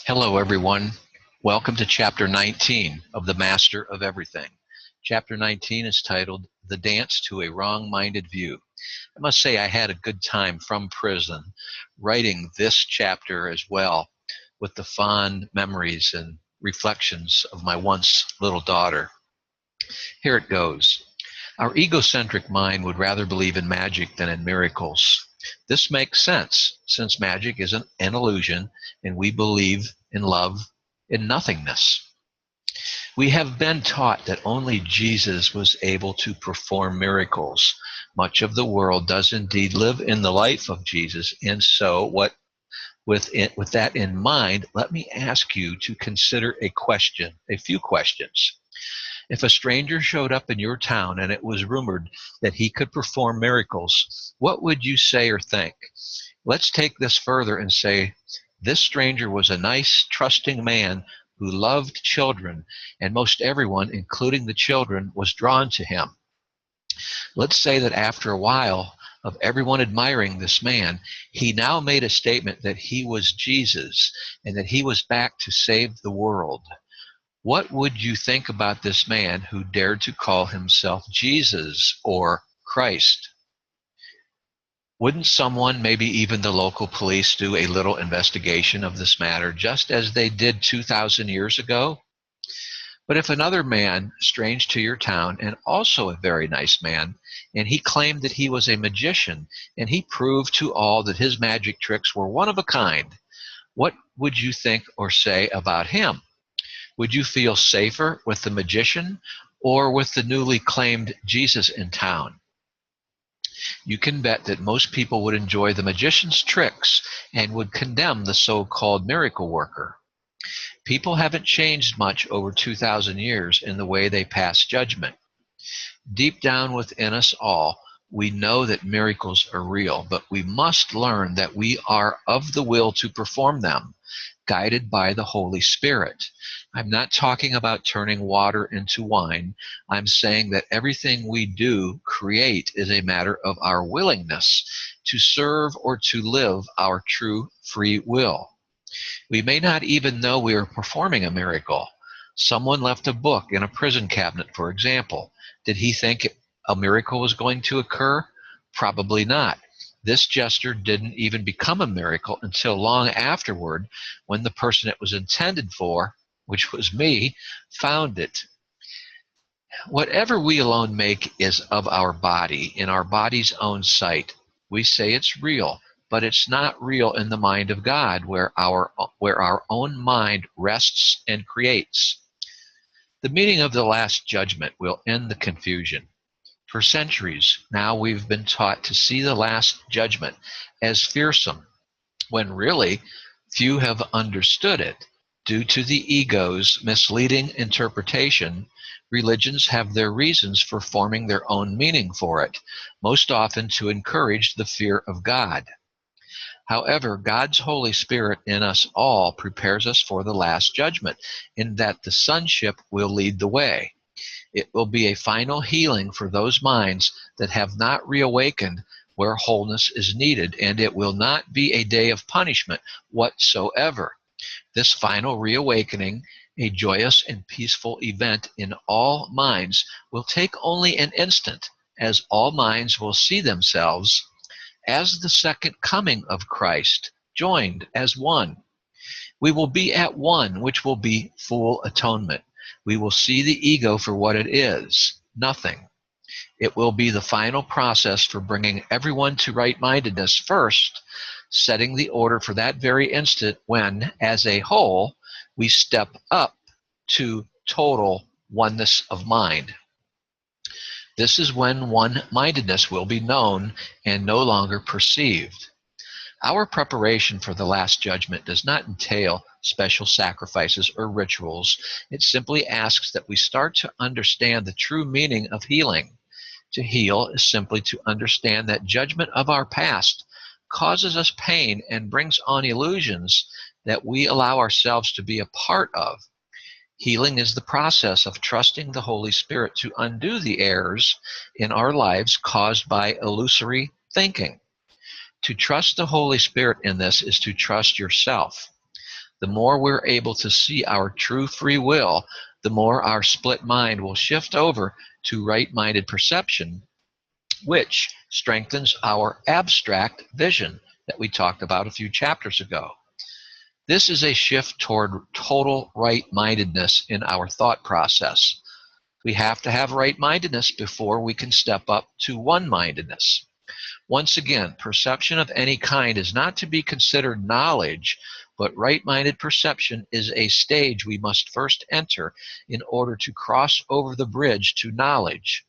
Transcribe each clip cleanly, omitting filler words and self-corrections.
Hello, everyone. Welcome to Chapter 19 of The Master of Everything. Chapter 19 is titled, The Dance to a Wrong-Minded View. I must say I had a good time from prison writing this chapter as well, with the fond memories and reflections of my once little daughter. Here it goes. Our egocentric mind would rather believe in magic than in miracles. This makes sense, since magic is an illusion, and we believe in love in nothingness. We have been taught that only Jesus was able to perform miracles. Much of the world does indeed live in the life of Jesus, and so with that in mind, let me ask you to consider a few questions. If a stranger showed up in your town and it was rumored that he could perform miracles, what would you say or think? Let's take this further and say, this stranger was a nice, trusting man who loved children, and most everyone, including the children, was drawn to him. Let's say that after a while of everyone admiring this man, he now made a statement that he was Jesus and that he was back to save the world. What would you think about this man who dared to call himself Jesus or Christ? Wouldn't someone, maybe even the local police, do a little investigation of this matter, just as they did 2,000 years ago? But if another man, strange to your town, and also a very nice man, and he claimed that he was a magician, and he proved to all that his magic tricks were one of a kind, what would you think or say about him? Would you feel safer with the magician or with the newly claimed Jesus in town? You can bet that most people would enjoy the magician's tricks and would condemn the so-called miracle worker. People haven't changed much over 2,000 years in the way they pass judgment. Deep down within us all, we know that miracles are real, but we must learn that we are of the will to perform them, guided by the Holy Spirit. I'm not talking about turning water into wine. I'm saying that everything we do create is a matter of our willingness to serve or to live our true free will. We may not even know we are performing a miracle. Someone left a book in a prison cabinet, for example. Did he think a miracle was going to occur? Probably not. This gesture didn't even become a miracle until long afterward, when the person it was intended for, which was me, found it. Whatever we alone make is of our body, in our body's own sight. We say it's real, but it's not real in the mind of God, where our own mind rests and creates. The meaning of the Last Judgment will end the confusion. For centuries now we've been taught to see the Last Judgment as fearsome, when really few have understood it. Due to the ego's misleading interpretation, religions have their reasons for forming their own meaning for it, most often to encourage the fear of God. However, God's Holy Spirit in us all prepares us for the Last Judgment, in that the sonship will lead the way. It will be a final healing for those minds that have not reawakened where wholeness is needed, and it will not be a day of punishment whatsoever. This final reawakening, a joyous and peaceful event in all minds, will take only an instant, as all minds will see themselves as the second coming of Christ, joined as one. We will be at one, which will be full atonement. We will see the ego for what it is, nothing. It will be the final process for bringing everyone to right-mindedness first, setting the order for that very instant when, as a whole, we step up to total oneness of mind. This is when one-mindedness will be known and no longer perceived. Our preparation for the Last Judgment does not entail special sacrifices or rituals. It simply asks that we start to understand the true meaning of healing. To heal is simply to understand that judgment of our past causes us pain and brings on illusions that we allow ourselves to be a part of. Healing is the process of trusting the Holy Spirit to undo the errors in our lives caused by illusory thinking. To trust the Holy Spirit in this is to trust yourself. The more we're able to see our true free will, the more our split mind will shift over to right-minded perception, which strengthens our abstract vision that we talked about a few chapters ago. This is a shift toward total right-mindedness in our thought process. We have to have right-mindedness before we can step up to one-mindedness. Once again, perception of any kind is not to be considered knowledge, but right-minded perception is a stage we must first enter in order to cross over the bridge to knowledge.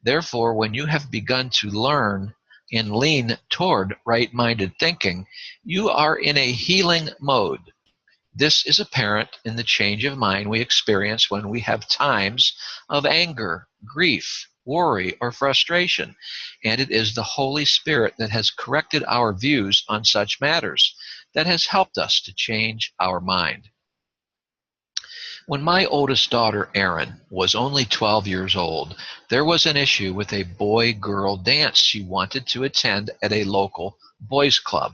Therefore, when you have begun to learn and lean toward right-minded thinking, you are in a healing mode. This is apparent in the change of mind we experience when we have times of anger, grief, worry, or frustration, and it is the Holy Spirit that has corrected our views on such matters, that has helped us to change our mind. When my oldest daughter, Erin, was only 12 years old, there was an issue with a boy-girl dance she wanted to attend at a local boys' club.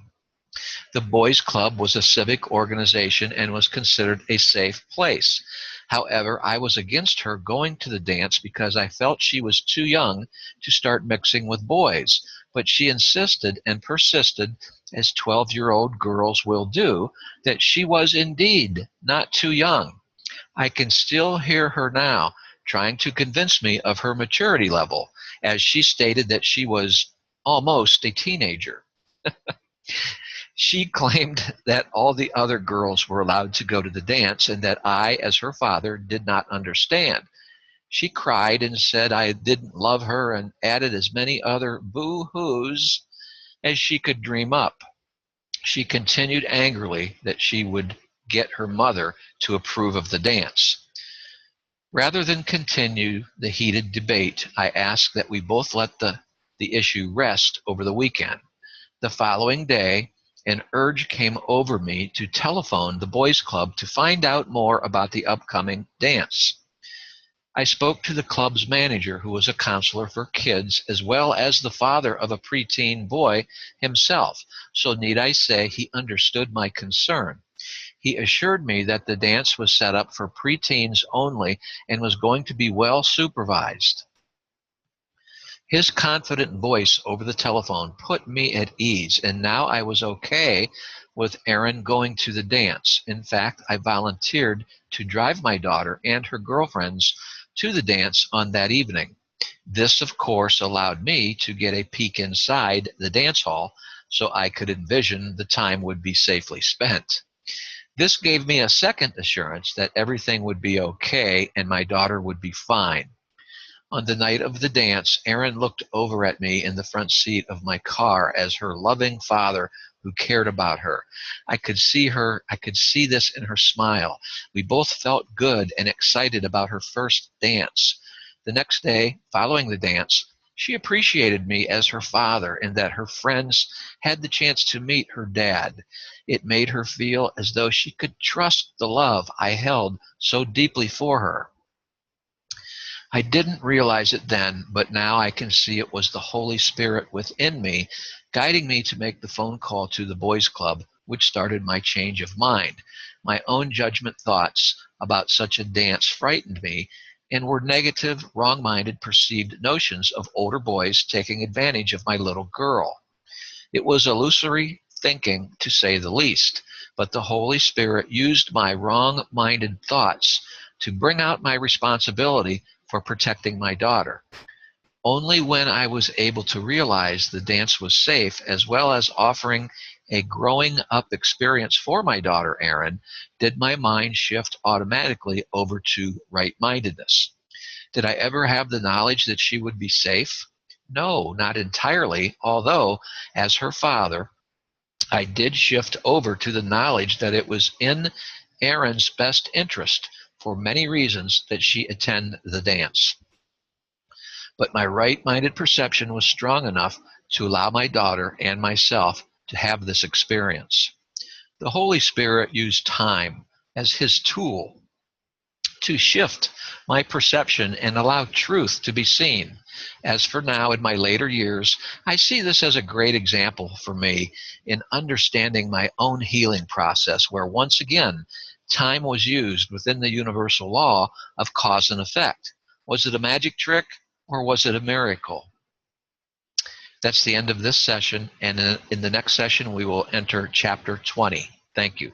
The Boys Club was a civic organization and was considered a safe place. However, I was against her going to the dance because I felt she was too young to start mixing with boys, but she insisted and persisted, as 12-year-old girls will do, that she was indeed not too young. I can still hear her now trying to convince me of her maturity level, as she stated that she was almost a teenager. She claimed that all the other girls were allowed to go to the dance and that I, as her father, did not understand. She cried and said I didn't love her and added as many other boo-hoos as she could dream up. She continued angrily that she would get her mother to approve of the dance. Rather than continue the heated debate, I asked that we both let the issue rest over the weekend. The following day, an urge came over me to telephone the boys' club to find out more about the upcoming dance. I spoke to the club's manager, who was a counselor for kids, as well as the father of a preteen boy himself, so need I say he understood my concern. He assured me that the dance was set up for preteens only and was going to be well supervised. His confident voice over the telephone put me at ease, and now I was okay with Erin going to the dance. In fact, I volunteered to drive my daughter and her girlfriends to the dance on that evening. This, of course, allowed me to get a peek inside the dance hall so I could envision the time would be safely spent. This gave me a second assurance that everything would be okay and my daughter would be fine. On the night of the dance, Erin looked over at me in the front seat of my car as her loving father who cared about her. I could see this in her smile. We both felt good and excited about her first dance. The next day, following the dance, she appreciated me as her father and that her friends had the chance to meet her dad. It made her feel as though she could trust the love I held so deeply for her. I didn't realize it then, but now I can see it was the Holy Spirit within me guiding me to make the phone call to the boys' club, which started my change of mind. My own judgment thoughts about such a dance frightened me and were negative, wrong-minded, perceived notions of older boys taking advantage of my little girl. It was illusory thinking, to say the least, but the Holy Spirit used my wrong-minded thoughts to bring out my responsibility for protecting my daughter. Only when I was able to realize the dance was safe, as well as offering a growing up experience for my daughter, Erin, did my mind shift automatically over to right-mindedness. Did I ever have the knowledge that she would be safe? No, not entirely, although, as her father, I did shift over to the knowledge that it was in Erin's best interest for many reasons that she attend the dance. But my right-minded perception was strong enough to allow my daughter and myself to have this experience. The Holy Spirit used time as his tool to shift my perception and allow truth to be seen. As for now, in my later years, I see this as a great example for me in understanding my own healing process, where once again, time was used within the universal law of cause and effect. Was it a magic trick or was it a miracle? That's the end of this session, and in the next session we will enter chapter 20. Thank you.